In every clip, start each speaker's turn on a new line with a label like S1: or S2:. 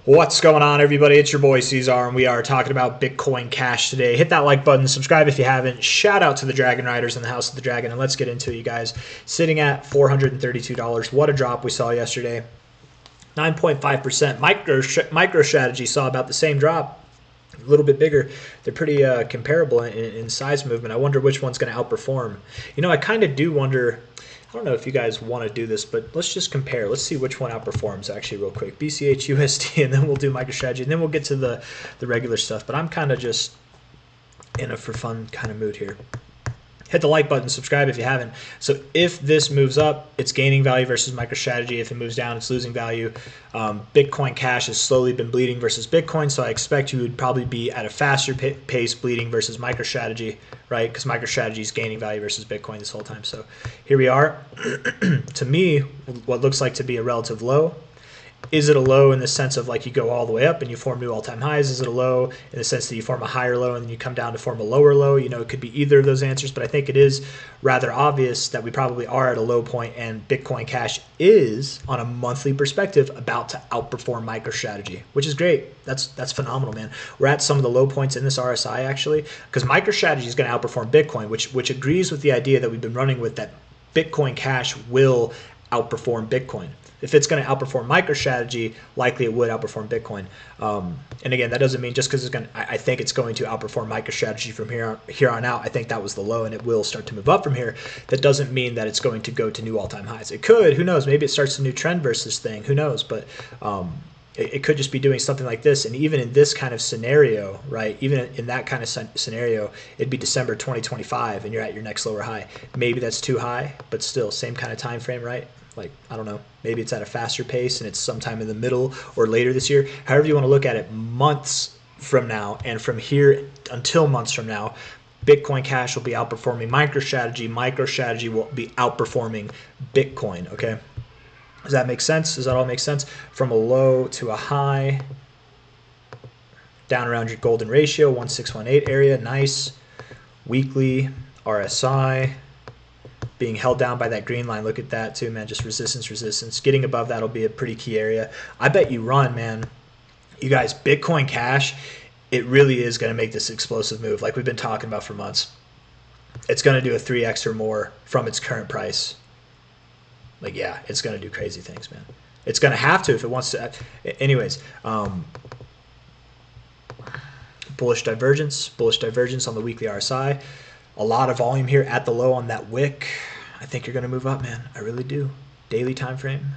S1: What's going on, everybody? It's your boy C-Zar, and we are talking about Bitcoin Cash today. Hit that like button, subscribe if you haven't. Shout out to the Dragon Riders in the House of the Dragon, and let's get into it, you guys. Sitting at $432. What a drop we saw yesterday. 9.5%. MicroStrategy saw about the same drop. A little bit bigger. They're pretty comparable in size movement. I wonder which one's going to outperform. You know, I kind of do wonder. I don't know if you guys want to do this, but let's just compare. Let's see which one outperforms actually real quick. BCH, USD, and then we'll do MicroStrategy, and then we'll get to the regular stuff. But I'm kind of just in a for fun kind of mood here. Hit the like button, subscribe if you haven't. So if this moves up, it's gaining value versus MicroStrategy. If it moves down, it's losing value. Bitcoin Cash has slowly been bleeding versus Bitcoin, so I expect you would probably be at a faster pace bleeding versus MicroStrategy, right? Because MicroStrategy is gaining value versus Bitcoin this whole time. So here we are. To me, what looks like to be a relative low. Is it a low in the sense of like you go all the way up and you form new all-time highs? Is it a low in the sense that you form a higher low and then you come down to form a lower low? You know, it could be either of those answers, but I think it is rather obvious that we probably are at a low point, and Bitcoin Cash is, on a monthly perspective, about to outperform MicroStrategy, which is great. That's phenomenal, man. We're at some of the low points in this RSI, actually, because MicroStrategy is going to outperform Bitcoin, which agrees with the idea that we've been running with, that Bitcoin Cash will outperform Bitcoin. If it's going to outperform MicroStrategy, likely it would outperform Bitcoin. And again, that doesn't mean just because it's going. I think it's going to outperform MicroStrategy from here on out. I think that was the low, and it will start to move up from here. That doesn't mean that it's going to go to new all-time highs. It could. Who knows? Maybe it starts a new trend versus thing. Who knows? But it could just be doing something like this. And even in this kind of scenario, right? Even in that kind of scenario, it'd be December 2025, and you're at your next lower high. Maybe that's too high, but still, same kind of time frame, right? Like, I don't know, maybe it's at a faster pace and it's sometime in the middle or later this year. However you want to look at it, months from now and from here until months from now, Bitcoin Cash will be outperforming MicroStrategy. MicroStrategy will be outperforming Bitcoin, okay? Does that make sense? Does that all make sense? From a low to a high, down around your golden ratio, 1618 area, nice. Weekly RSI. Being held down by that green line. Look at that too, man. Just resistance. Getting above that will be a pretty key area. I bet you run, man. You guys, Bitcoin Cash, it really is going to make this explosive move like we've been talking about for months. It's going to do a 3x or more from its current price. Like, yeah, it's going to do crazy things, man. It's going to have to if it wants to. Anyways, bullish divergence on the weekly RSI. A lot of volume here at the low on that wick. I think you're going to move up, man. I really do. Daily time frame.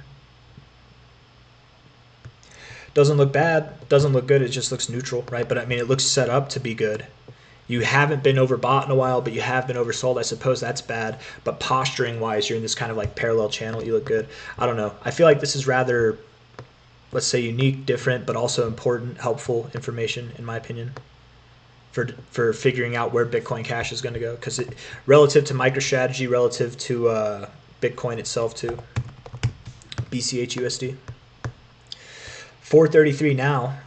S1: Doesn't look bad. Doesn't look good. It just looks neutral, right? But I mean, it looks set up to be good. You haven't been overbought in a while, but you have been oversold. I suppose that's bad. But posturing-wise, you're in this kind of like parallel channel. You look good. I don't know. I feel like this is rather, let's say, unique, different, but also important, helpful information, in my opinion, for figuring out where Bitcoin Cash is going to go, because relative to MicroStrategy, relative to Bitcoin itself too. BCH USD 433 now.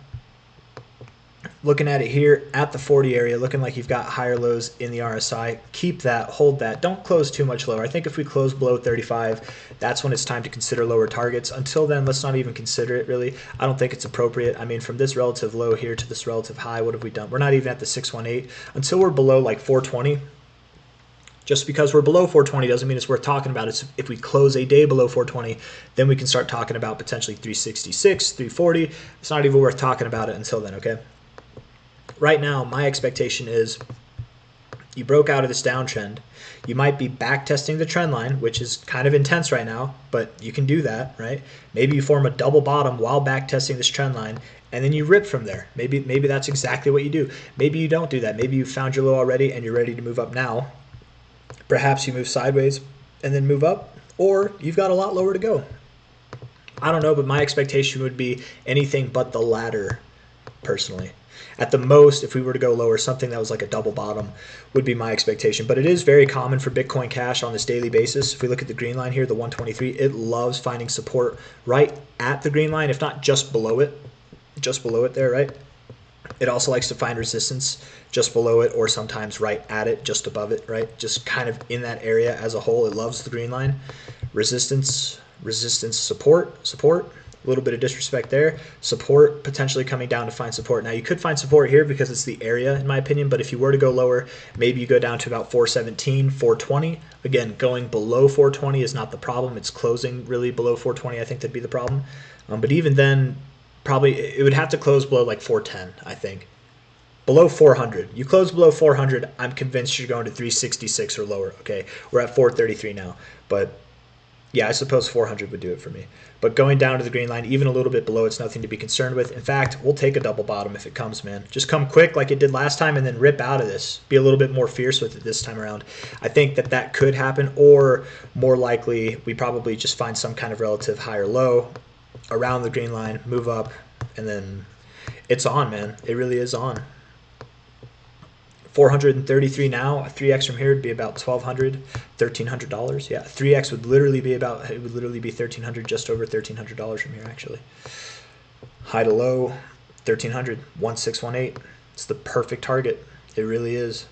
S1: Looking at it here at the 40 area, looking like you've got higher lows in the RSI. Keep that, hold that. Don't close too much lower. I think if we close below 35, that's when it's time to consider lower targets. Until then, let's not even consider it, really. I don't think it's appropriate. I mean, from this relative low here to this relative high, what have we done? We're not even at the 618. Until we're below like 420, just because we're below 420 doesn't mean it's worth talking about. It's if we close a day below 420, then we can start talking about potentially 366, 340. It's not even worth talking about it until then, okay? Right now, my expectation is you broke out of this downtrend. You might be back testing the trend line, which is kind of intense right now, but you can do that, right? Maybe you form a double bottom while back testing this trend line, and then you rip from there. Maybe that's exactly what you do. Maybe you don't do that. Maybe you found your low already and you're ready to move up now. Perhaps you move sideways and then move up, or you've got a lot lower to go. I don't know, but my expectation would be anything but the latter, personally. At the most, if we were to go lower, something that was like a double bottom would be my expectation. But it is very common for Bitcoin Cash on this daily basis. If we look at the green line here, the 123, it loves finding support right at the green line, if not just below it there, right? It also likes to find resistance just below it, or sometimes right at it, just above it, right? Just kind of in that area as a whole. It loves the green line. Resistance, support, A little bit of disrespect there. Support potentially coming down to find support. Now you could find support here because it's the area in my opinion, but if you were to go lower, maybe you go down to about 417, 420. Again, going below 420 is not the problem. It's closing really below 420, I think that'd be the problem. But even then, probably it would have to close below like 410, I think. Below 400. You close below 400, I'm convinced you're going to 366 or lower. Okay, we're at 433 now, but yeah, I suppose 400 would do it for me. But going down to the green line, even a little bit below, it's nothing to be concerned with. In fact, we'll take a double bottom if it comes, man. Just come quick like it did last time and then rip out of this. Be a little bit more fierce with it this time around. I think that that could happen, or more likely, we probably just find some kind of relative high or low around the green line, move up, and then it's on, man. It really is on. 433 now. A 3x from here would be about $1,200, $1,300. Yeah, 3x would literally be about, it would literally be $1,300, just over $1,300 from here actually. High to low, 1,300, 1618. It's the perfect target. It really is.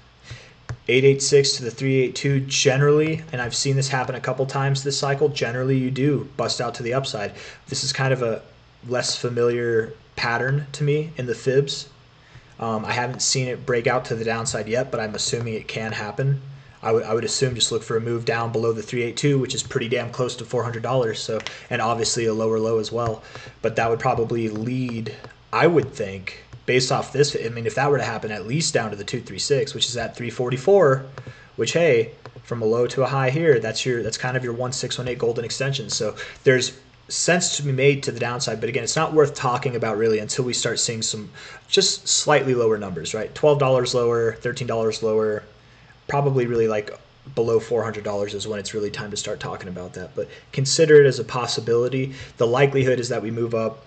S1: 886 to the 382 generally, and I've seen this happen a couple times this cycle, generally you do bust out to the upside. This is kind of a less familiar pattern to me in the fibs. I haven't seen it break out to the downside yet, but I'm assuming it can happen. I would assume just look for a move down below the 382, which is pretty damn close to $400. So, and obviously a lower low as well. But that would probably lead, I would think, based off this. I mean, if that were to happen, at least down to the 236, which is at 344. Which, hey, from a low to a high here, that's kind of your 1618 golden extension. So there's sense to be made to the downside, but again, it's not worth talking about really until we start seeing some just slightly lower numbers, right? $12 lower, $13 lower, probably really like below $400 is when it's really time to start talking about that. But consider it as a possibility. The likelihood is that we move up.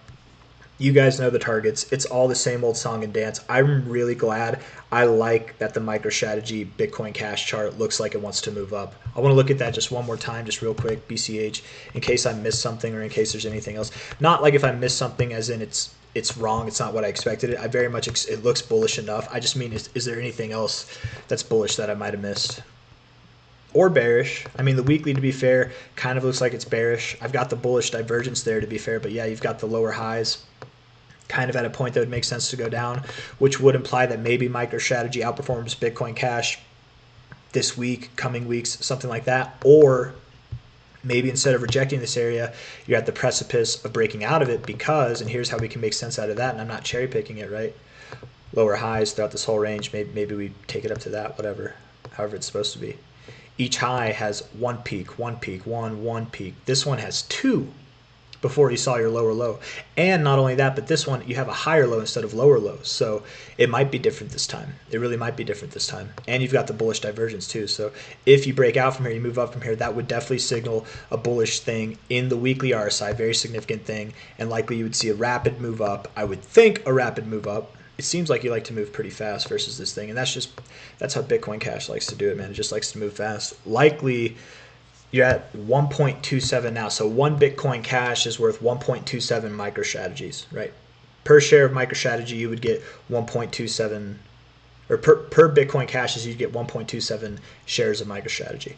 S1: You guys know the targets. It's all the same old song and dance. I'm really glad. I like that the MicroStrategy Bitcoin Cash chart looks like it wants to move up. I want to look at that just one more time, just real quick, BCH, in case I missed something or in case there's anything else. Not like if I missed something as in it's wrong, it's not what I expected. I very much, it looks bullish enough. I just mean, is there anything else that's bullish that I might have missed? Or bearish. I mean, the weekly, to be fair, kind of looks like it's bearish. I've got the bullish divergence there, to be fair, but yeah, you've got the lower highs kind of at a point that would make sense to go down, which would imply that maybe MicroStrategy outperforms Bitcoin Cash this week, coming weeks, something like that. Or maybe instead of rejecting this area, you're at the precipice of breaking out of it because, and here's how we can make sense out of that, and I'm not cherry picking it, right? Lower highs throughout this whole range, maybe we take it up to that, whatever, however it's supposed to be. Each high has one peak, one peak, one peak. This one has two before you saw your lower low. And not only that, but this one, you have a higher low instead of lower lows. So it might be different this time. It really might be different this time. And you've got the bullish divergence too. So if you break out from here, you move up from here, that would definitely signal a bullish thing in the weekly RSI, very significant thing. And likely you would see a rapid move up. I would think a rapid move up. It seems like you like to move pretty fast versus this thing. And that's how Bitcoin Cash likes to do it, man. It just likes to move fast. Likely, you're at 1.27 now. So one Bitcoin Cash is worth 1.27 MicroStrategies, right? Per share of MicroStrategy, you would get 1.27, or per Bitcoin Cash is you'd get 1.27 shares of MicroStrategy.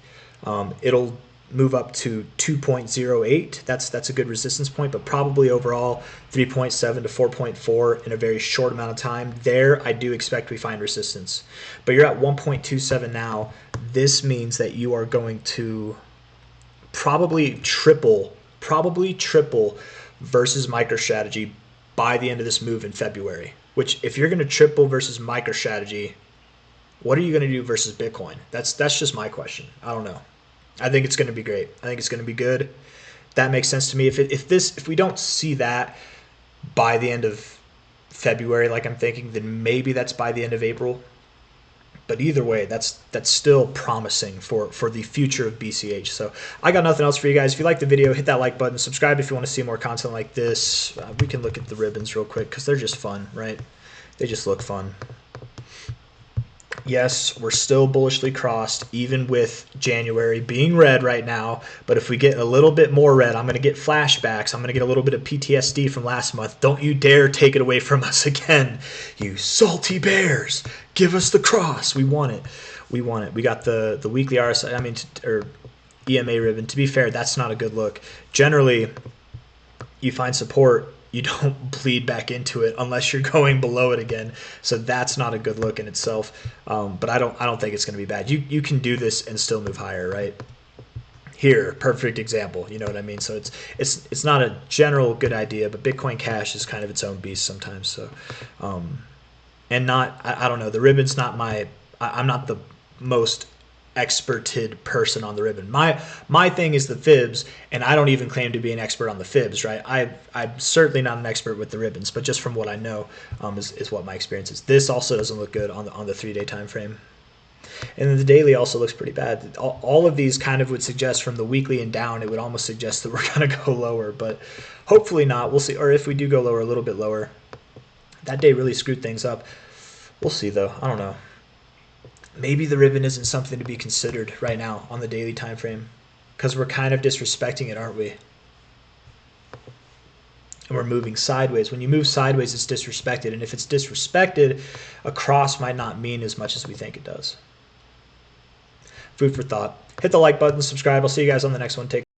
S1: It'll move up to 2.08. That's a good resistance point, but probably overall 3.7 to 4.4 in a very short amount of time. There, I do expect we find resistance. But you're at 1.27 now. This means that you are going to probably triple versus MicroStrategy by the end of this move in February. Which, if you're going to triple versus MicroStrategy, what are you going to do versus Bitcoin? That's just my question. I don't know. I think it's going to be great. I think it's going to be good. That makes sense to me. If we don't see that by the end of February, like I'm thinking, then maybe that's by the end of April. But either way, that's still promising for the future of BCH. So I got nothing else for you guys. If you like the video, hit that like button. Subscribe if you want to see more content like this. We can look at the ribbons real quick because they're just fun, right? They just look fun. Yes, we're still bullishly crossed, even with January being red right now. But if we get a little bit more red, I'm going to get flashbacks. I'm going to get a little bit of PTSD from last month. Don't you dare take it away from us again, you salty bears. Give us the cross. We want it. We want it. We got the weekly RSI, or EMA ribbon. To be fair, that's not a good look. Generally, you find support, you don't bleed back into it unless you're going below it again. So that's not a good look in itself. But I don't think it's going to be bad. You can do this and still move higher, right? Here, perfect example. You know what I mean? So it's not a general good idea, but Bitcoin Cash is kind of its own beast sometimes. So, and not I don't know. The ribbon's not I'm not the most experted person on the ribbon. My thing is the fibs, and I don't even claim to be an expert on the fibs, right? I'm certainly not an expert with the ribbons, but just from what I know, is what my experience is. This also doesn't look good on the 3-day time frame. And then the daily also looks pretty bad. All of these kind of would suggest from the weekly and down, it would almost suggest that we're going to go lower, but hopefully not. We'll see. Or if we do go lower, a little bit lower. That day really screwed things up. We'll see, though. I don't know. Maybe the ribbon isn't something to be considered right now on the daily time frame because we're kind of disrespecting it, aren't we? And we're moving sideways. When you move sideways, it's disrespected. And if it's disrespected, a cross might not mean as much as we think it does. Food for thought. Hit the like button, subscribe. I'll see you guys on the next one. Take care.